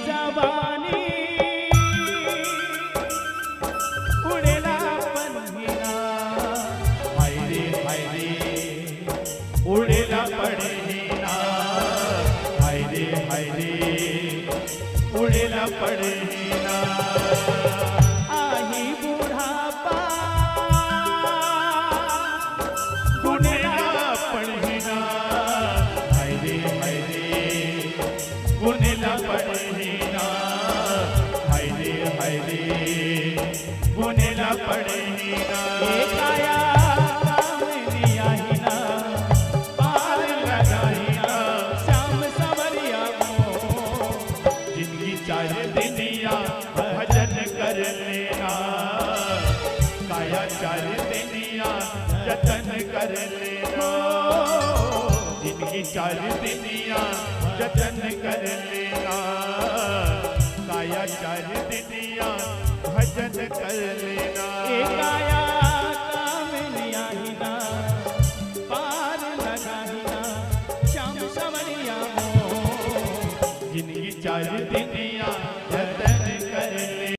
जवानी उड़ेला पढ़ीना हाय रे उड़ेला पढ़ीना हाय रे उड़ेला पढ़ीना आही बुढ़ापा गुनेला पढ़ीना हाय रे गुनेला पढ़ीना हाय रे गुनेला पढ़ीना काया कामनी आहीना पार लगाईना श्याम सवरिया जिंदगी चाहे दुनिया भजन कर लेना काया चाहे दुनिया जतन कर लेना जिंदगी चाहे दुनिया जतन कर लेना काया चाहे दुनिया भजन कर लेना काया कामनी आहीना पार लगाहीना श्याम सवरिया जिंदगी चाहे दुनिया